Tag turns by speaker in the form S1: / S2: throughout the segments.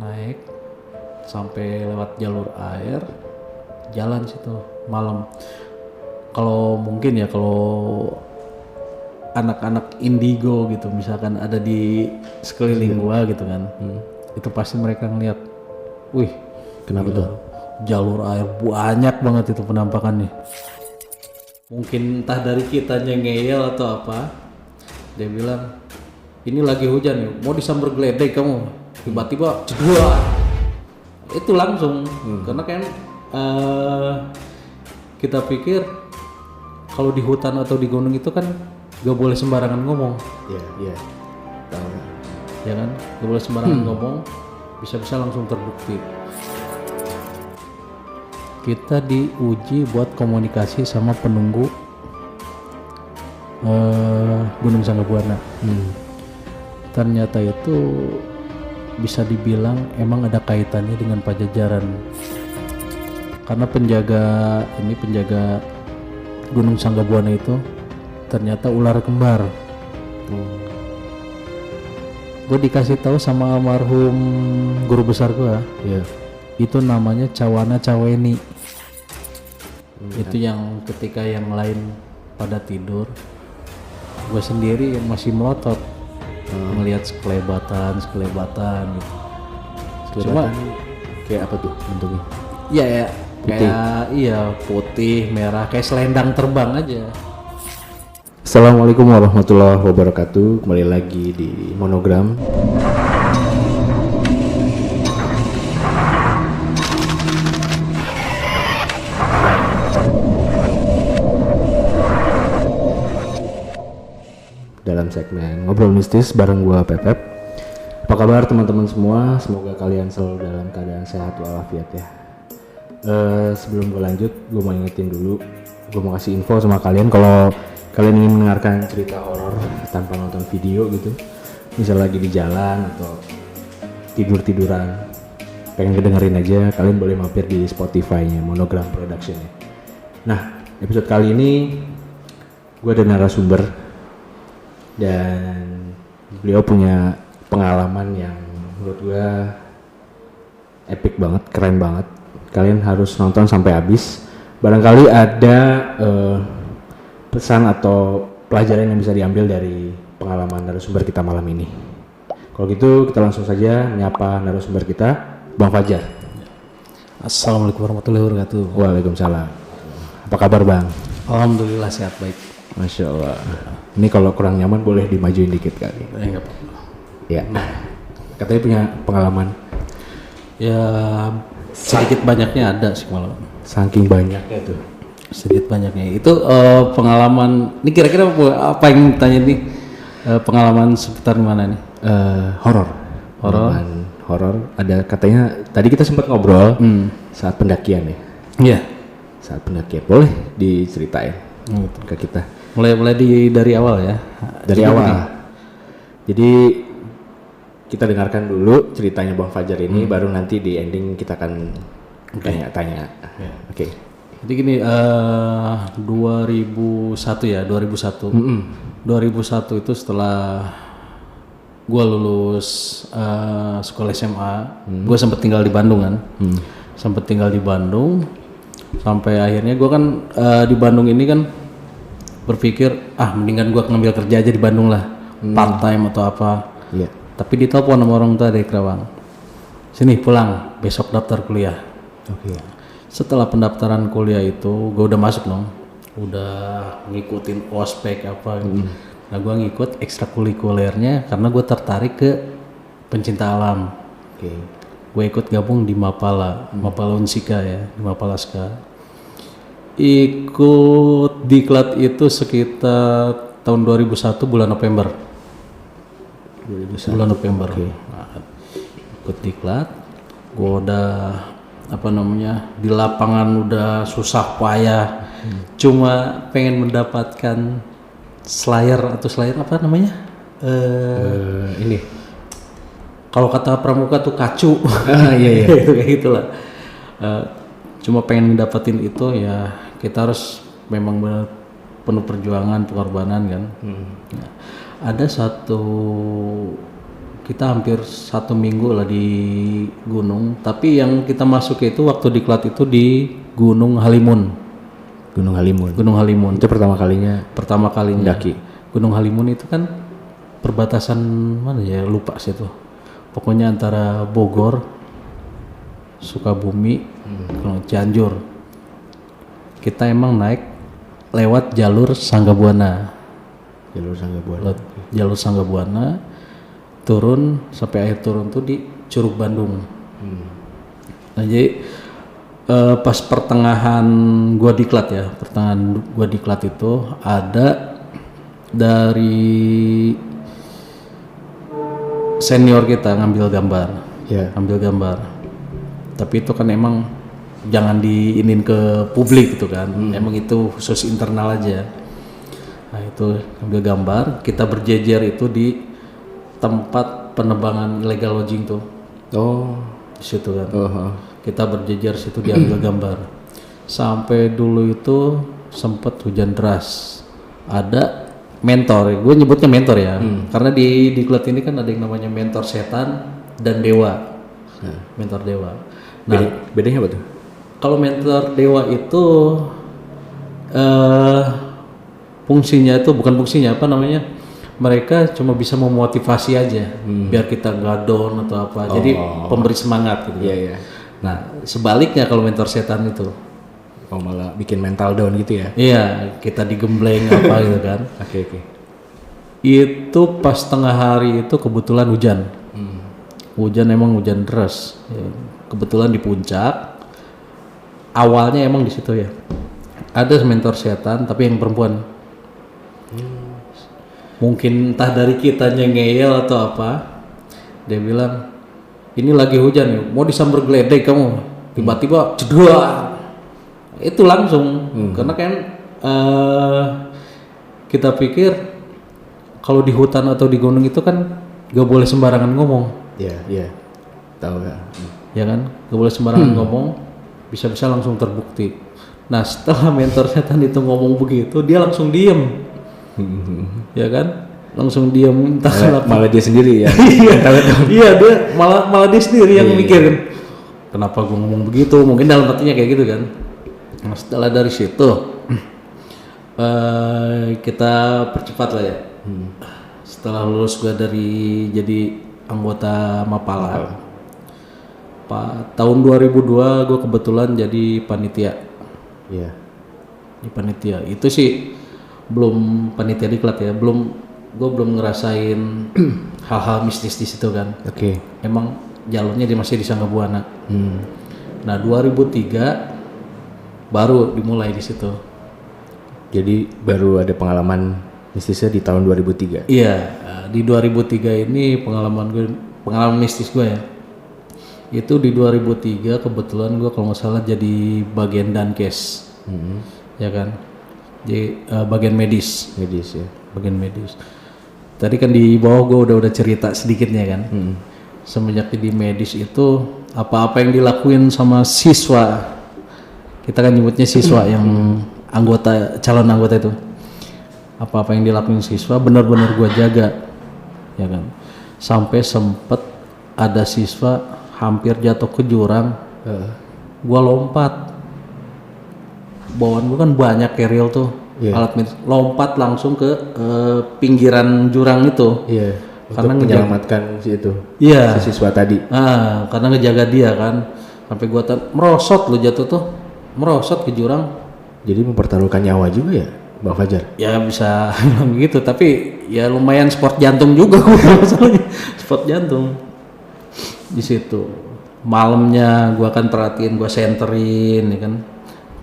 S1: naik sampai lewat jalur air, jalan situ malam. Kalau mungkin ya kalau anak-anak indigo gitu misalkan ada di sekeliling gua gitu kan, itu pasti mereka ngeliat, wih
S2: Kenapa tuh?
S1: jalur air banyak banget itu penampakannya. Mungkin entah dari kitanya ngeyel atau apa, dia bilang ini lagi hujan nih, mau disambar geledek kamu, tiba-tiba cedua. Itu langsung karena kan kita pikir kalau di hutan atau di gunung itu kan gak boleh sembarangan ngomong,
S2: Iya. Tahu.
S1: ya kan, gak boleh sembarangan ngomong, bisa-bisa langsung terbukti. Kita diuji buat komunikasi sama penunggu Gunung Sanggabuana. Ternyata itu bisa dibilang emang ada kaitannya dengan Pajajaran, karena penjaga Gunung Sanggabuana itu ternyata ular kembar. Gue dikasih tahu sama almarhum guru besar gue, itu namanya Cawana Caweni. Itu yang ketika yang lain pada tidur, gue sendiri yang masih melotot melihat sekelebatan gitu. Cuma
S2: kayak apa tuh bentuknya?
S1: ya kayak putih merah kayak selendang terbang aja.
S2: Assalamualaikum warahmatullahi wabarakatuh. Kembali lagi di Monogram. Dalam segmen Ngobrol Mistis bareng gua Pepep. Apa kabar teman-teman semua? Semoga kalian selalu dalam keadaan sehat walafiat ya. Sebelum gue lanjut, gue mau ingetin dulu, gue mau kasih info sama kalian kalau kalian ingin mendengarkan cerita horor tanpa nonton video gitu, misal lagi di jalan atau tidur-tiduran, pengen kedengerin aja, kalian boleh mampir di Spotify-nya Monogram Production ya. Nah, episode kali ini gue ada narasumber dan beliau punya pengalaman yang menurut gue epic banget, keren banget. Kalian harus nonton sampai habis. Barangkali ada pesan atau pelajaran yang bisa diambil dari pengalaman narasumber kita malam ini. Kalau gitu kita langsung saja menyapa narasumber kita, Bang Fajar.
S1: Assalamualaikum warahmatullahi wabarakatuh.
S2: Waalaikumsalam. Apa kabar Bang?
S1: Alhamdulillah sehat baik.
S2: Masya Allah. Ini kalau kurang nyaman boleh dimajuin dikit kali.
S1: Enggak apa-apa.
S2: Ya. Katanya punya pengalaman.
S1: Ya sedikit banyaknya ada sih malah.
S2: Saking banyaknya tuh.
S1: Sedikit banyaknya itu pengalaman. Ini kira-kira apa yang tanya nih? Pengalaman seputar mana nih?
S2: Horor. Ada katanya tadi kita sempat ngobrol saat pendakian ya.
S1: Iya.
S2: Saat pendakian boleh diceritain ke kita.
S1: Mulai dari awal ya.
S2: Dari awal. Jadi kita dengarkan dulu ceritanya Bang Fajar ini, baru nanti di ending kita akan tanya-tanya. Oke.
S1: Jadi gini, 2001 ya, 2001. 2001 itu setelah gua lulus sekolah SMA, gua sempat tinggal di Bandung kan. Sempat tinggal di Bandung sampai akhirnya gua kan di Bandung ini kan berpikir mendingan gua ngambil kerja aja di Bandung lah, part time atau apa.
S2: Iya.
S1: Tapi ditelepon sama orang tua dari Kerawang, sini pulang besok daftar kuliah.
S2: Oke.
S1: Setelah pendaftaran kuliah itu gue udah masuk dong, udah ngikutin ospek apa gitu. Nah gue ngikut ekstrakurikulernya karena gue tertarik ke pencinta alam.
S2: Oke.
S1: Gue ikut gabung di Mapala Unsika ya, di Mapala Ska. Ikut diklat itu sekitar tahun 2001 bulan November. Bulan November. Nah, ikut diklat, gue udah di lapangan udah susah payah, cuma pengen mendapatkan slayer apa namanya?
S2: Ini.
S1: Kalau kata pramuka tuh kacu.
S2: Iya.
S1: Kayak gitulah. Cuma pengen dapetin itu ya kita harus memang benar penuh perjuangan, pengorbanan kan. Nah, ada satu kita hampir 1 minggu lah di gunung. Tapi yang kita masuk itu waktu diklat itu di Gunung Halimun.
S2: Gunung Halimun.
S1: Gunung Halimun.
S2: Itu pertama kalinya
S1: Daki. Gunung Halimun itu kan perbatasan mana ya, lupa sih itu. Pokoknya antara Bogor, Sukabumi, Cianjur. Kita emang naik lewat jalur Sanggabuana. Jalur Sanggabuana turun sampai akhir turun tuh di Curug Bandung. Nah jadi pas pertengahan gua diklat itu ada dari senior kita ngambil gambar. Tapi itu kan emang jangan diinin ke publik gitu kan. Emang itu khusus internal aja. Nah itu ngambil gambar, kita berjejer itu di tempat penebangan illegal logging tuh. Di situ kan. Kita berjejer situ diambil gambar. Sampai dulu itu sempet hujan deras. Ada mentor, gue nyebutnya mentor ya, karena di diklat ini kan ada yang namanya mentor setan dan dewa. Mentor dewa. Nah,
S2: bedanya apa tuh?
S1: Kalau mentor dewa itu fungsinya itu bukan fungsinya apa namanya? Mereka cuma bisa memotivasi aja, biar kita nggak down atau apa. Jadi pemberi semangat gitu.
S2: Iya.
S1: Nah, sebaliknya kalau mentor setan itu
S2: malah bikin mental down gitu ya?
S1: Iya, kita digembleng apa gitu kan.
S2: Oke.
S1: Itu pas tengah hari itu kebetulan hujan. Emang hujan deras. Ya, kebetulan di puncak. Awalnya emang di situ ya. Ada mentor setan tapi yang perempuan. Mungkin entah dari kitanya ngeyel atau apa. Dia bilang, "Ini lagi hujan nih, mau disamber geledek kamu." Tiba-tiba jedar. Itu langsung karena kan kita pikir kalau di hutan atau di gunung itu kan gak boleh sembarangan ngomong.
S2: Iya. Tahu ya.
S1: Ya kan, gak boleh sembarangan ngomong, bisa-bisa langsung terbukti. Nah setelah mentor setan itu ngomong begitu, dia langsung diem. Ya kan, langsung diem.
S2: Malah dia sendiri ya.
S1: Iya, dia malah dia sendiri yang mikirin kenapa gue ngomong begitu, mungkin dalam hatinya kayak gitu kan. Nah, setelah dari situ kita percepat lah ya. Setelah lulus gue jadi anggota Mapala. Tahun 2002 gue kebetulan jadi panitia.
S2: Iya.
S1: Di panitia itu sih belum panitia diklat ya, gue belum ngerasain hal-hal mistis di situ kan.
S2: Oke.
S1: Emang jalurnya dia masih di Sanggabuana. Nah 2003 baru dimulai di situ.
S2: Jadi baru ada pengalaman mistisnya di tahun 2003.
S1: Iya, di 2003 ini pengalaman mistis gue ya. Itu di 2003 kebetulan gue kalau nggak salah jadi bagian dankes. Ya kan. Jadi bagian medis.
S2: Ya.
S1: Bagian medis. Tadi kan di bawah gue udah cerita sedikitnya kan. Semenjak di medis itu apa-apa yang dilakuin sama siswa, kita kan nyebutnya siswa yang calon anggota itu, apa-apa yang dilakuin siswa benar-benar gue jaga, ya kan. Sampai sempet ada siswa hampir jatuh ke jurang, gue lompat. Bawaan gue kan banyak keril tuh, alat medis, lompat langsung ke pinggiran jurang itu.
S2: Karena menyelamatkan si siswa tadi.
S1: Karena ngejaga dia kan, sampai gue merosot lo jatuh tuh, merosot ke jurang.
S2: Jadi mempertaruhkan nyawa juga ya, Bang Fajar?
S1: Ya bisa bilang gitu, tapi ya lumayan sport jantung juga masalahnya. Sport jantung di situ. Malamnya gue kan perhatiin, gue senterin, ya kan,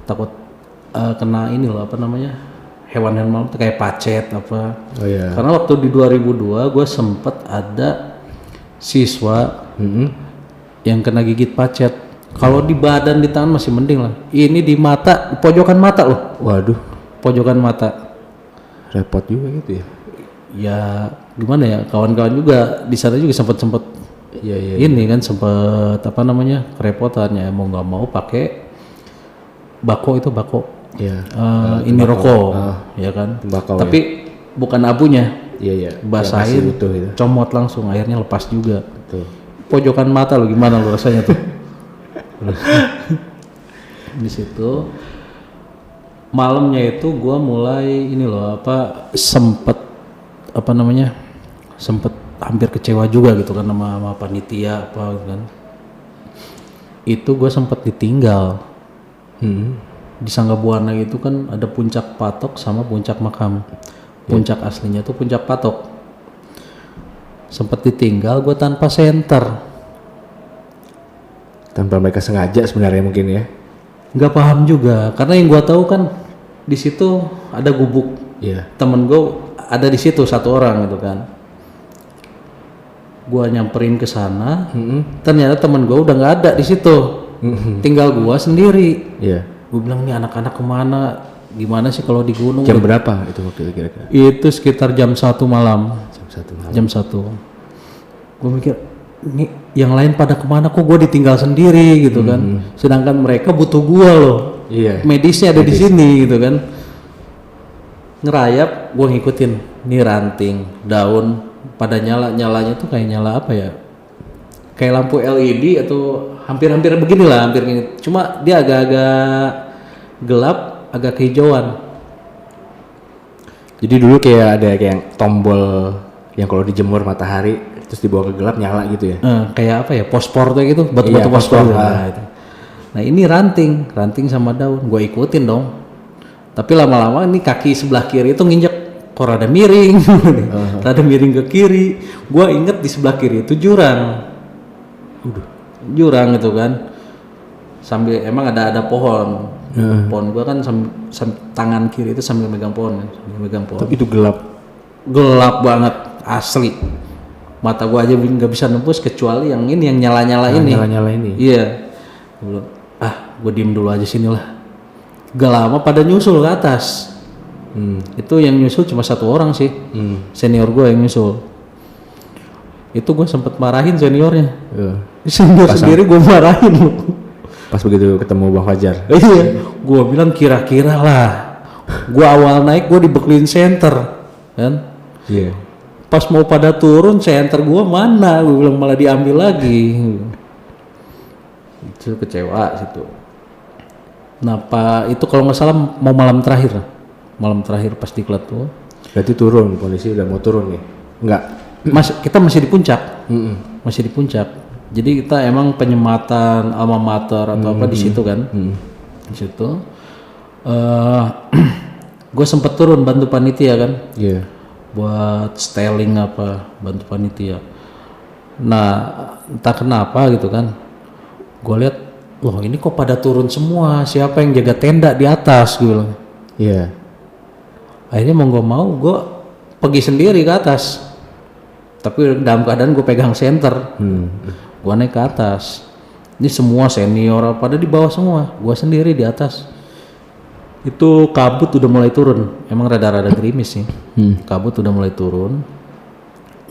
S1: takut kena ini loh, apa namanya, hewan-hewan malam tuh kayak pacet apa. Karena waktu di 2002 gue sempet ada siswa yang kena gigit pacet. Kalau di badan, di tangan masih mending lah. Ini di mata, pojokan mata loh.
S2: Waduh,
S1: pojokan mata.
S2: Repot juga gitu ya.
S1: Ya gimana ya, kawan-kawan juga di sana juga sempat ini kan sempat apa namanya, kerepotan ya, mau nggak mau pakai bako. Ini rokok, ya kan.
S2: Tembakau,
S1: tapi bukan abunya,
S2: Iya.
S1: Basahin,
S2: Yang utuh gitu.
S1: comot langsung, airnya lepas juga.
S2: Tuh.
S1: Pojokan mata lo gimana lo rasanya tuh? Di situ malamnya itu gue mulai ini loh sempet hampir kecewa juga gitu kan sama panitia apa gitu kan. Itu gue sempet ditinggal. Di Sangga Buana itu kan ada puncak patok sama puncak makam. Puncak aslinya tuh puncak patok. Sempet ditinggal gue tanpa senter.
S2: Tanpa mereka sengaja sebenarnya mungkin ya.
S1: Nggak paham juga karena yang gue tahu kan di situ ada gubuk.
S2: Iya.
S1: Temen gue ada di situ satu orang gitu kan. Gue nyamperin ke sana, ternyata temen gue udah nggak ada di situ. Tinggal gue sendiri.
S2: Iya.
S1: Gue bilang nih anak-anak kemana? Gimana sih kalau di gunung?
S2: Jam berapa itu waktu itu kira-kira?
S1: Itu sekitar jam 1 malam.
S2: Jam 1 malam.
S1: Jam 1. Gue mikir, nih yang lain pada kemana kok gue ditinggal sendiri gitu kan? Sedangkan mereka butuh gue loh.
S2: Iya.
S1: Medisnya ada di sini gitu kan. Ngerayap, gue ngikutin. Nih ranting, daun, pada nyalanya tuh kayak nyala apa ya? Kayak lampu LED atau hampir-hampir beginilah, hampir gini. Cuma dia agak-agak gelap, agak kehijauan.
S2: Jadi dulu kayak ada kayak tombol yang kalau dijemur matahari terus dibawa ke gelap nyala gitu ya?
S1: Kayak apa ya? Pospor tuh gitu, batu-batu
S2: Iya,
S1: pospor.
S2: pospor.
S1: Itu. Nah ini ranting sama daun. Gue ikutin dong. Tapi lama-lama ini kaki sebelah kiri itu nginjek, kok rada miring, rada miring ke kiri. Gue inget di sebelah kiri itu jurang. Jurang gitu kan. Sambil emang ada pohon. Pohon gue kan tangan kiri itu sambil megang pohon.
S2: Tapi itu gelap.
S1: Gelap banget asli. Mata gue aja nggak bisa nembus kecuali yang ini yang nyala-nyala ini.
S2: Nyala-nyala ini.
S1: Iya. Gue diem dulu aja sini lah. Gak lama pada nyusul ke atas. Itu yang nyusul cuma satu orang sih. Senior gue yang nyusul. Itu gue sempet marahin seniornya. Senior sendiri gue marahin.
S2: Pas begitu ketemu Bang Fajar.
S1: Iya. Gue bilang kira-kira lah. Gue awal naik gue dibekelin senter, kan?
S2: Iya.
S1: Pas mau pada turun senter gue mana? Gue bilang malah diambil lagi. Itu kecewa situ. Nah itu kalau nggak salah mau malam terakhir pas diklat tuh.
S2: Berarti turun, kondisi udah mau turun nih? Enggak.
S1: Kita masih di puncak. Masih di puncak. Jadi kita emang penyematan alma mater atau apa di situ kan. Di situ. Gue sempet turun bantu panitia kan.
S2: Iya.
S1: Buat styling apa, bantu panitia. Nah entah kenapa gitu kan. Gue lihat, loh ini kok pada turun semua, siapa yang jaga tenda di atas, gue bilang.
S2: Iya.
S1: Akhirnya mau gak mau gue pergi sendiri ke atas. Tapi dalam keadaan gue pegang senter. Gue naik ke atas. Ini semua senior pada di bawah semua, gue sendiri di atas. Itu kabut udah mulai turun, emang rada-rada gerimis sih. Kabut udah mulai turun.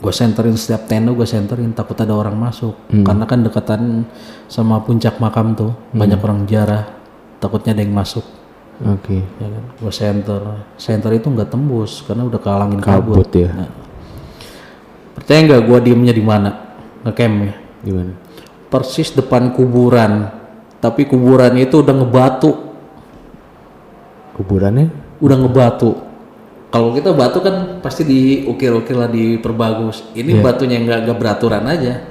S1: Gue senterin setiap tenda, gue senterin takut ada orang masuk. Karena kan dekatan sama puncak makam tuh, banyak orang ziarah, takutnya ada yang masuk.
S2: Oke.
S1: Ya kan? Gue center itu nggak tembus karena udah kalangin kabut.
S2: Ya.
S1: Nah, percaya nggak gue diemnya di mana? Ngecampnya.
S2: Gimana?
S1: Persis depan kuburan, tapi kuburan itu udah ngebatu.
S2: Kuburannya?
S1: Udah ngebatu. Kalau kita batu kan pasti diukir-ukir lah, diperbagus. Ini batunya nggak beraturan aja.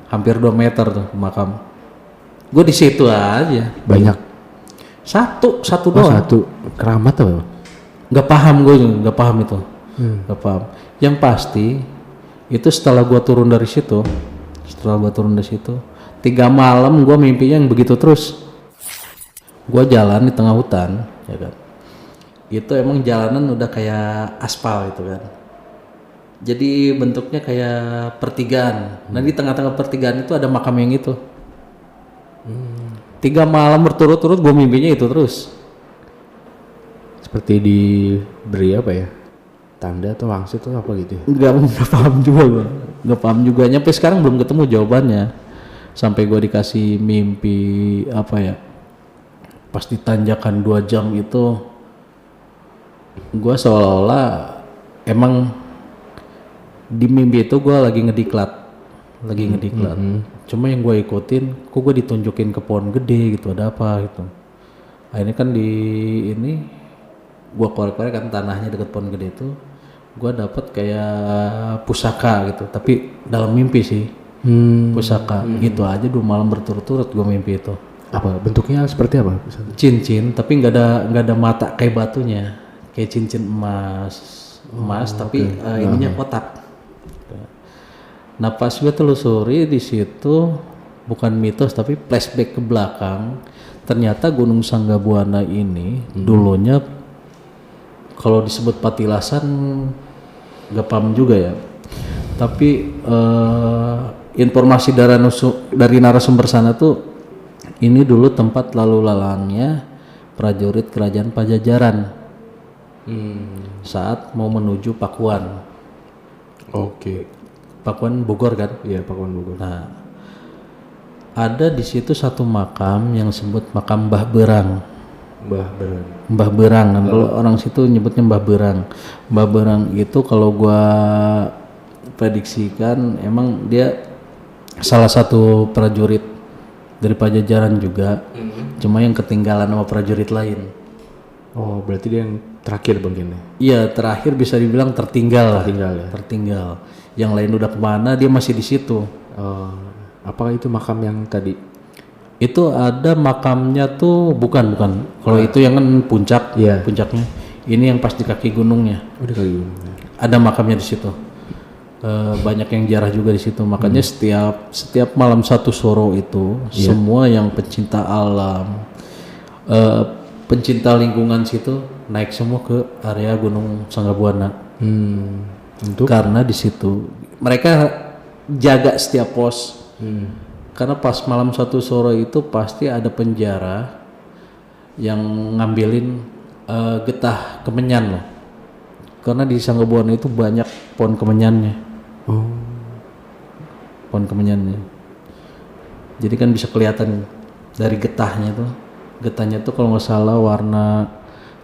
S1: Hampir 2 meter tuh makam. Gue di situ aja.
S2: Banyak.
S1: Satu doang.
S2: Satu. Keramat apa?
S1: Nggak paham gue, nggak paham itu. Nggak paham. Yang pasti itu setelah gue turun dari situ, 3 malam gue mimpinya yang begitu terus. Gue jalan di tengah hutan, ya kan. Itu emang jalanan udah kayak aspal itu kan. Jadi bentuknya kayak pertigaan. Nah di tengah-tengah pertigaan itu ada makam yang itu. 3 malam berturut-turut gue mimpinya itu terus.
S2: Seperti diberi apa ya? Tanda atau wangsit atau apa gitu?
S1: Nggak paham juga gue. Nggak paham juga. Nyampe sekarang belum ketemu jawabannya. Sampai gue dikasih mimpi apa ya? Pas di tanjakan 2 jam itu, gue seolah-olah emang Di mimpi itu gue lagi ngediklat. Cuma yang gue ikutin, kok gue ditunjukin ke pohon gede gitu, ada apa gitu. Akhirnya kan di ini gue korek-korek kan tanahnya deket pohon gede itu, gue dapet kayak pusaka gitu, tapi dalam mimpi sih. Pusaka gitu aja 2 malam berturut-turut gue mimpi itu.
S2: Apa bentuknya seperti apa?
S1: Cincin tapi nggak ada mata kayak batunya, kayak cincin emas tapi ininya kotak. Nah pas gue telusuri di situ bukan mitos tapi flashback ke belakang, ternyata Gunung Sanggabuana ini dulunya kalau disebut patilasan gak paham juga ya, tapi informasi dari narasumber sana tuh ini dulu tempat lalu lalangnya prajurit kerajaan Pajajaran saat mau menuju Pakuan.
S2: Oke.
S1: Pakuan Bogor kan?
S2: Iya, Pakuan Bogor.
S1: Nah, ada di situ satu makam yang disebut makam Mbah Berang. Mbah Berang kan, kalau orang situ nyebutnya Mbah Berang. Mbah Berang itu kalau gua prediksikan emang dia salah satu prajurit dari Pajajaran juga, cuma yang ketinggalan sama prajurit lain.
S2: Oh, berarti dia yang terakhir mungkin ya?
S1: Iya, terakhir bisa dibilang tertinggal. Tertinggal. Yang lain udah kemana, dia masih di situ.
S2: Apakah itu makam yang tadi?
S1: Itu ada makamnya tuh bukan. Kalau itu yang kan puncaknya. Ini yang pas di kaki gunungnya.
S2: Oh, di kaki gunung.
S1: Ada makamnya di situ. Banyak yang jarah juga di situ. Makanya setiap malam satu soro itu semua yang pencinta alam, pencinta lingkungan situ naik semua ke area Gunung Sanggabuana. Karena di situ mereka jaga setiap pos. Karena pas malam satu soro itu pasti ada penjara yang ngambilin getah kemenyan loh. Karena di Sanggabuana itu banyak pohon kemenyannya. Pohon kemenyannya. Jadi kan bisa kelihatan dari getahnya tuh. Getahnya tuh kalau nggak salah warna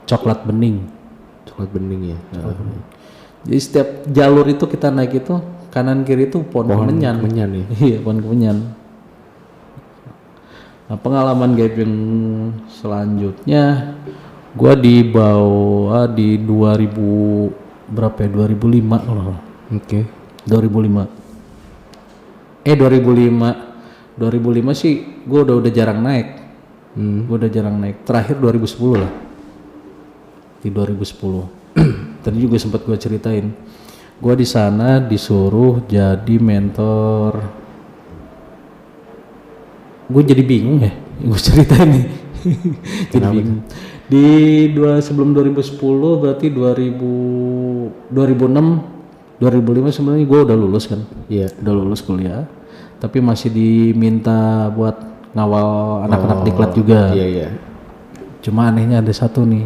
S1: coklat bening.
S2: Coklat bening ya.
S1: Jadi setiap jalur itu kita naik itu kanan kiri itu pohon kemenyan.
S2: Ya?
S1: Iya, pohon kemenyan. Nah, pengalaman gaib yang selanjutnya gua dibawa di 2005 loh.
S2: Oke.
S1: 2005 sih gua udah jarang naik. Terakhir 2010 lah. Di 2010. Tadi juga sempat gua ceritain. Gua di sana disuruh jadi mentor. Gue jadi bingung ya, gue ceritain nih. Jadi bingung. Sebelum 2010 berarti 2006, 2005 sebenarnya gue udah lulus kan.
S2: Iya.
S1: Udah lulus kuliah, tapi masih diminta buat ngawal anak-anak diklat juga.
S2: Iya.
S1: Cuma anehnya ada satu nih.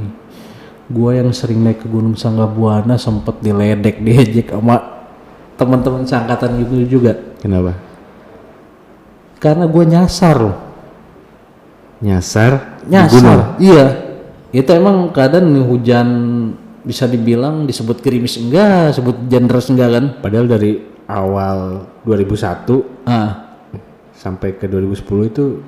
S1: Gue yang sering naik ke Gunung Sanggabuana sempet diejek sama teman-teman seangkatan gitu juga.
S2: Kenapa?
S1: Karena gue nyasar loh.
S2: Nyasar?
S1: Iya. Itu emang keadaan hujan bisa dibilang disebut gerimis enggak, sebut hujan deras enggak kan?
S2: Padahal dari awal 2001 sampai ke 2010 itu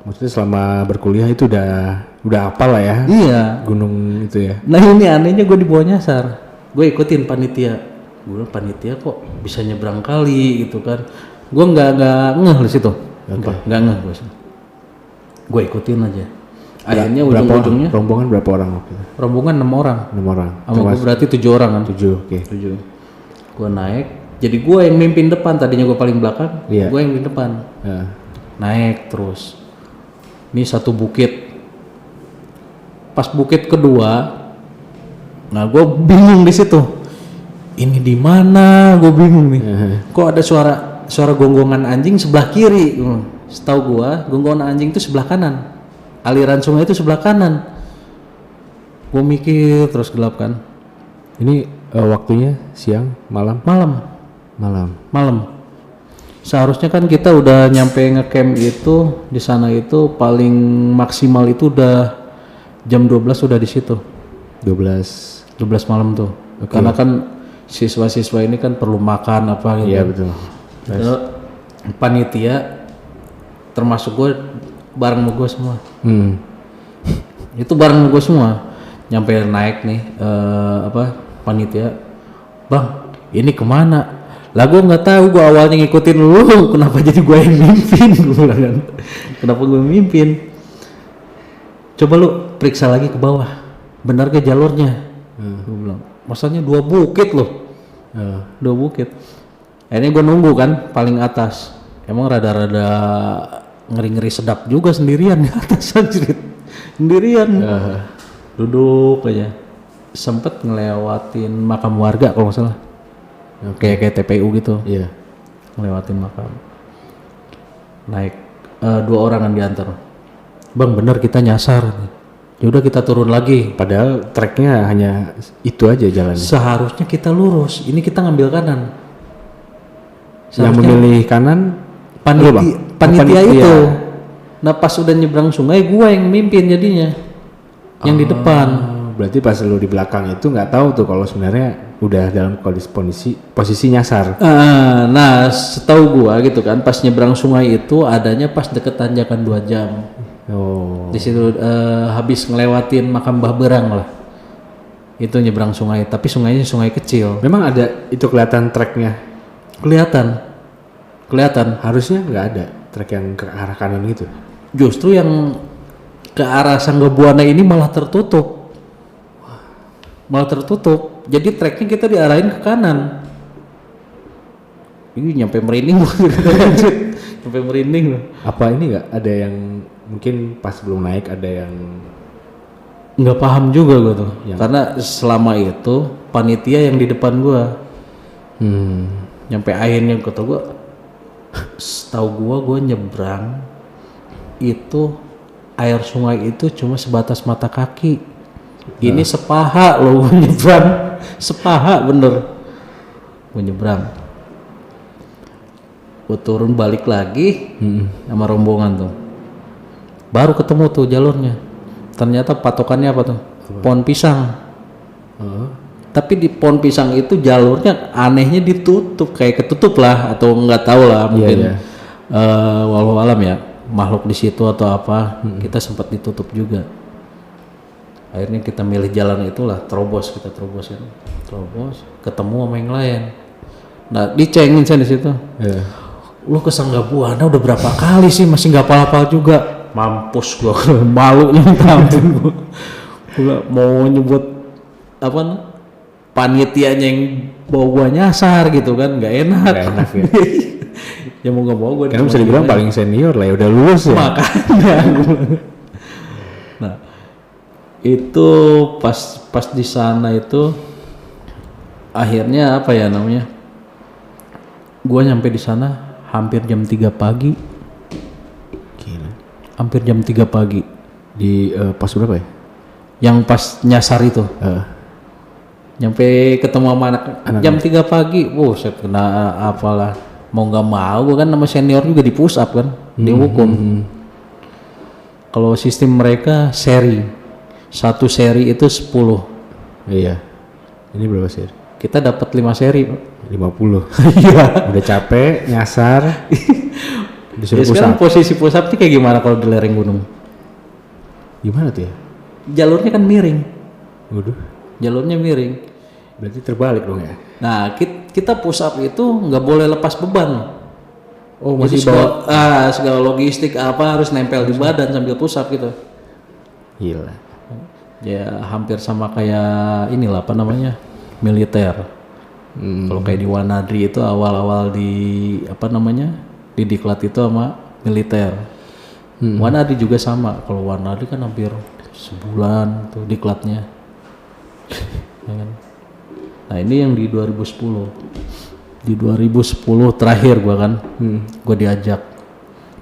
S2: maksudnya selama berkuliah itu udah hafal lah ya.
S1: Iya.
S2: Gunung itu ya.
S1: Nah ini anehnya gue dibawa nyasar. Gue ikutin panitia. Gue panitia kok bisa nyebrang kali gitu kan. Gue nggak ngeh di situ, nggak ngeh gue ikutin aja. Akhirnya ujung-ujungnya
S2: rombongan berapa orang waktu itu?
S1: Rombongan 6 orang. Sama gue berarti 7 orang kan?
S2: 7, oke.
S1: 7. Gue naik, jadi gue yang mimpin depan. Tadinya gue paling belakang, gue yang di depan. Naik terus. Ini satu bukit. Pas bukit kedua, nah gue bingung di situ. Ini di mana? Gue bingung nih. Kok ada suara gonggongan anjing sebelah kiri. Setahu gua gonggongan anjing itu sebelah kanan. Aliran sungai itu sebelah kanan. Gua mikir terus gelap kan.
S2: Ini waktunya siang, malam? Malam.
S1: Seharusnya kan kita udah nyampe ngecamp itu di sana itu paling maksimal itu udah jam 12 udah di situ.
S2: 12
S1: malam tuh. Karena kan siswa-siswa ini kan perlu makan apa gitu.
S2: Iya betul.
S1: Terus panitia termasuk gue bareng sama gue semua. Itu bareng sama gue semua. Nyampe naik nih panitia, bang ini kemana? Lah gue nggak tahu, gue awalnya ngikutin lu, kenapa jadi gue yang mimpin? Gue bilang kan, kenapa gue mimpin? Coba lu periksa lagi ke bawah, benar ke jalurnya? Gue bilang, masanya 2 bukit loh, 2 bukit. Akhirnya gue nunggu kan paling atas, emang rada-rada ngeri-ngeri sedap juga sendirian di atas anjir, sendirian, duduk aja. Sempet ngelewatin makam warga kalau nggak salah. Kayak TPU gitu.
S2: Iya.
S1: Ngelewatin makam. Naik 2 orang yang diantar. Bang bener kita nyasar. Yaudah kita turun lagi.
S2: Padahal treknya hanya itu aja jalannya.
S1: Seharusnya kita lurus. Ini kita ngambil kanan.
S2: Yang memilih kanan
S1: panitia itu. Nah pas udah nyebrang sungai gua yang mimpin jadinya. Yang di depan.
S2: Berarti pas lu di belakang itu nggak tahu tuh kalau sebenarnya udah dalam posisi nyasar.
S1: Nah setahu gua gitu kan pas nyebrang sungai itu adanya pas deket tanjakan 2 jam. Di situ habis ngelewatin makam Mbah Berang lah. Itu nyebrang sungai, tapi sungainya sungai kecil.
S2: Memang ada itu kelihatan treknya.
S1: Kelihatan.
S2: Harusnya nggak ada trek yang ke arah kanan gitu.
S1: Justru yang ke arah Sanggabuana ini malah tertutup. Jadi treknya kita diarahin ke kanan. Ini nyampe merinding sampai merinding loh.
S2: Apa ini nggak ada yang mungkin pas belum naik ada yang
S1: nggak paham juga gue tuh, karena selama itu panitia yang di depan gue. Nyampe akhirnya kata gue, setahu gue nyebrang itu air sungai itu cuma sebatas mata kaki. Ini sepaha loh gue nyebrang, sepaha bener gue nyebrang. Gue turun balik lagi sama rombongan tuh, baru ketemu tuh jalurnya. Ternyata patokannya apa tuh? Pohon pisang. Tapi di pohon pisang itu jalurnya anehnya ditutup, kayak ketutup lah atau nggak tahu lah mungkin. Walau alam ya makhluk di situ atau apa. Kita sempat ditutup juga. Akhirnya kita milih jalan itulah, terobos kan, ketemu sama yang lain. Nah dicengin saya di situ. Lu ke Sanggabuana udah berapa kali sih masih nggak hafal juga? Mampus gua, malunya minta ampun gua mau nyebut apa panitianya yang bawa gua nyasar gitu kan, nggak enak ya. Ya mau nggak mau gua
S2: karena bisa dibilang paling senior lah ya, udah lulus ya
S1: makanya. Nah itu pas di sana itu akhirnya apa ya namanya, gua nyampe di sana hampir jam 3 pagi. Hampir jam 3 pagi
S2: di pas berapa ya?
S1: Yang pas nyasar itu. Nyampe ketemu sama anak jam 3 pagi. Saya kena apalah. Mau nggak mau gue kan nama senior juga di push up kan, dihukum. Kalau sistem mereka seri. 1 seri itu 10.
S2: Iya. Ini berapa seri?
S1: Kita dapat 5 seri.
S2: 50. Iya. Udah capek nyasar. Disuruh
S1: sekarang posisi push up ini kayak gimana kalau di lereng gunung?
S2: Gimana tuh ya?
S1: Jalurnya kan miring.
S2: Waduh.
S1: Jalurnya miring.
S2: Berarti terbalik dong ya?
S1: Nah kita push up itu nggak boleh lepas beban.
S2: Masih
S1: bawa segala logistik apa harus nempel di badan sambil push up gitu.
S2: Gila.
S1: Ya hampir sama kayak inilah apa namanya militer. Kalau kayak di Wanadri itu awal-awal di apa namanya di diklat itu sama militer. Wanadri juga sama. Kalau Wanadri kan hampir sebulan tuh diklatnya. Ya kan? Nah ini yang di 2010. Di 2010 terakhir gua kan, gua diajak.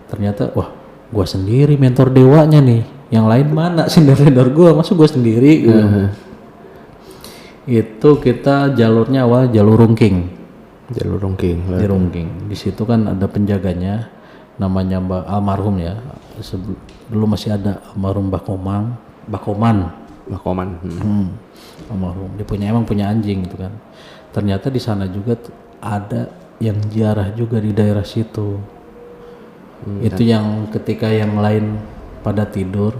S1: Ternyata wah, gua sendiri mentor dewanya nih. Yang lain mana senior gua? Masa gua sendiri? Itu kita jalurnya awal jalur Rungking.
S2: Di Rungking.
S1: Di situ kan ada penjaganya, namanya Mbak almarhum ya. Dulu masih ada almarhum Bakoman.
S2: Almarhum.
S1: Dia emang punya anjing gitu kan. ternyata di sana juga ada yang ziarah juga di daerah situ. Itu yang ketika yang lain pada tidur,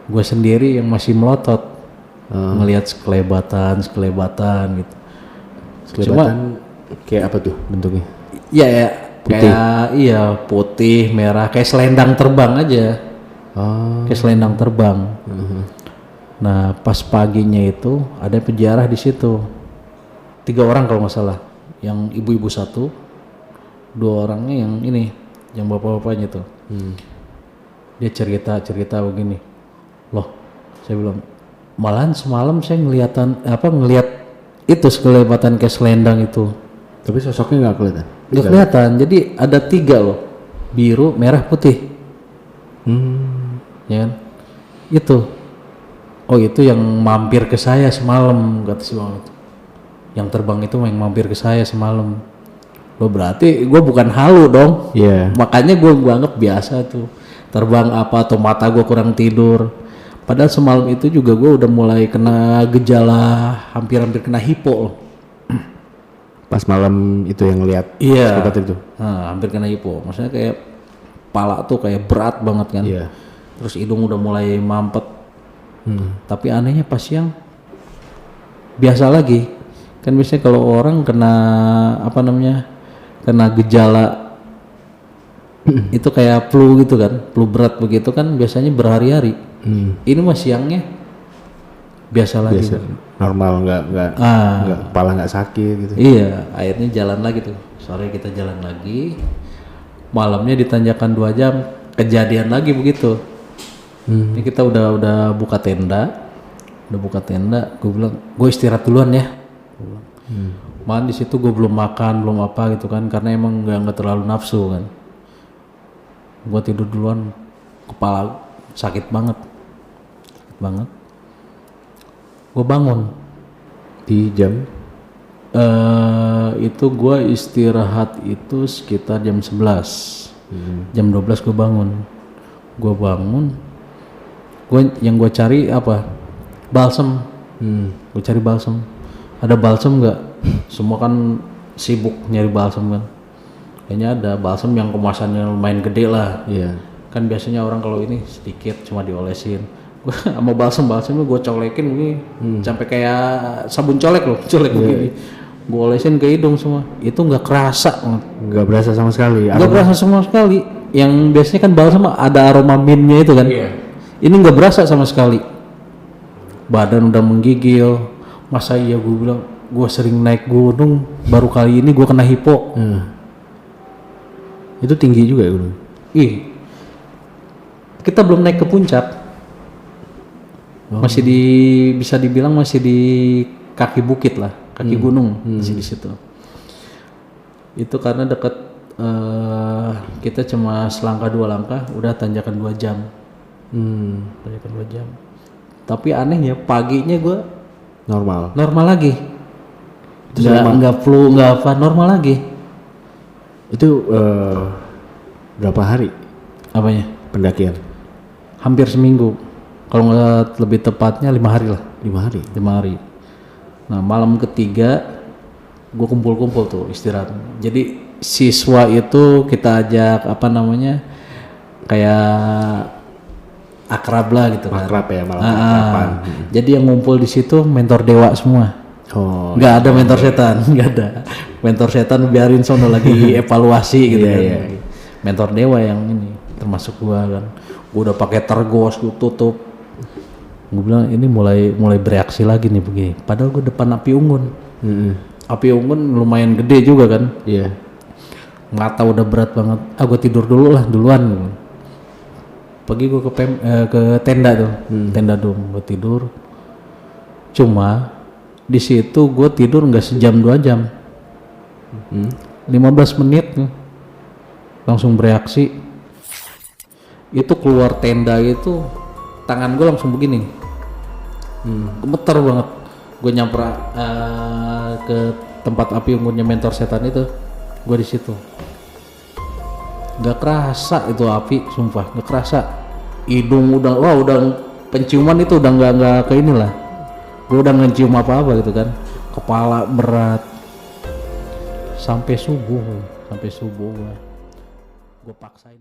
S1: gue sendiri yang masih melotot ngelihat sekelebatan gitu.
S2: Sekelebatan kayak apa tuh bentuknya?
S1: Ya putih. Kayak putih merah kayak selendang terbang aja. Kayak selendang terbang. Nah pas paginya itu ada peziarah di situ, 3 orang kalau nggak salah, yang ibu-ibu 1, 2 orangnya yang ini, yang bapak-bapaknya tuh. Dia cerita begini, loh saya bilang malahan semalam saya ngelihat itu sekelebatan kayak selendang itu.
S2: Tapi sosoknya nggak kelihatan?
S1: Nggak kelihatan, jadi ada 3 loh, biru, merah, putih. Ya kan? Itu. Oh itu yang mampir ke saya semalam, kata si bang itu. Yang terbang itu yang mampir ke saya semalam. Lo berarti gue bukan halu dong.
S2: Iya.
S1: Makanya gue anggap biasa tuh. Terbang apa atau mata gue kurang tidur. Padahal semalam itu juga gue udah mulai kena gejala hampir kena hipo loh.
S2: Pas malam itu yang lihat seperti itu.
S1: Nah, hampir kena hipo. Maksudnya kayak kepala tuh kayak berat banget kan.
S2: Iya.
S1: Terus hidung udah mulai mampet. Tapi anehnya pas siang biasa lagi. Kan biasanya kalau orang kena kena gejala itu kayak flu gitu kan, flu berat begitu kan biasanya berhari-hari. Ini mah siangnya biasa lagi.
S2: Normal, nggak kepala nggak sakit gitu.
S1: Iya, akhirnya jalan lagi tuh. Sore kita jalan lagi, malamnya ditanjakan 2 jam, kejadian lagi begitu. Ini kita udah buka tenda, gue bilang gue istirahat duluan ya. Malah di situ gue belum makan, belum apa gitu kan, karena emang nggak terlalu nafsu kan. Gue tidur duluan, kepala sakit banget. Gue bangun
S2: di jam
S1: itu gue istirahat itu sekitar jam 11. Jam 12 gue bangun. Yang gue cari apa? Balsem. Gue cari balsem. Ada balsem nggak? Semua kan sibuk nyari balsem kan. Kayaknya ada balsem yang kemasannya lumayan gede lah.
S2: Iya.
S1: Kan biasanya orang kalau ini sedikit cuma diolesin. Gua sama balsemnya gue colekin begini, sampai kayak sabun colek begini. Gue olesin ke hidung semua. Itu nggak kerasa banget.
S2: Nggak berasa sama sekali.
S1: Nggak berasa sama sekali. Yang biasanya kan balsem ada aroma mintnya itu kan.
S2: Iya.
S1: Ini nggak berasa sama sekali. Badan udah menggigil. Masa iya, gue bilang gue sering naik gunung, baru kali ini gue kena hipo.
S2: Itu tinggi juga ya gunung?
S1: Kita belum naik ke puncak. Masih bisa dibilang masih di kaki bukit lah, kaki gunung di situ. Itu karena dekat kita cuma selangkah 2 langkah udah tanjakan 2 jam. Tanjakan 2 jam. Tapi anehnya paginya gue normal lagi. Nggak flu, nggak apa, normal lagi.
S2: Itu berapa hari?
S1: Apanya?
S2: Pendakian?
S1: Hampir seminggu. Kalau nggak lebih tepatnya 5 hari lah.
S2: 5 hari.
S1: Nah malam ketiga gue kumpul tuh istirahat. Jadi siswa itu kita ajak kayak akrab lah gitu kan.
S2: Akrab ya, malam akraban.
S1: Jadi yang ngumpul di situ mentor dewa semua. Nggak ada mentor setan, nggak ada. Mentor setan biarin sono lagi evaluasi gitu kan. Iya. Mentor dewa yang ini termasuk gua kan. Gua udah pakai tergos, gua tutup. Gua bilang ini mulai bereaksi lagi nih begini. Padahal gua depan api unggun. Api unggun lumayan gede juga kan.
S2: Iya.
S1: Mata udah berat banget. Gua tidur duluan. Pagi gue ke tenda tuh, tenda dom, gue tidur. Cuma di situ gue tidur nggak sejam 2 jam, 15 menit langsung bereaksi. Itu keluar tenda itu, tangan gue langsung begini, gemeter banget. Gue nyamper ke tempat api unggunnya mentor setan itu, gue di situ. Gak kerasa itu api, sumpah gak kerasa. Hidung udah penciuman itu udah nggak ke inilah. Gue udah ngecium apa gitu kan. kepala berat sampai subuh gue paksain.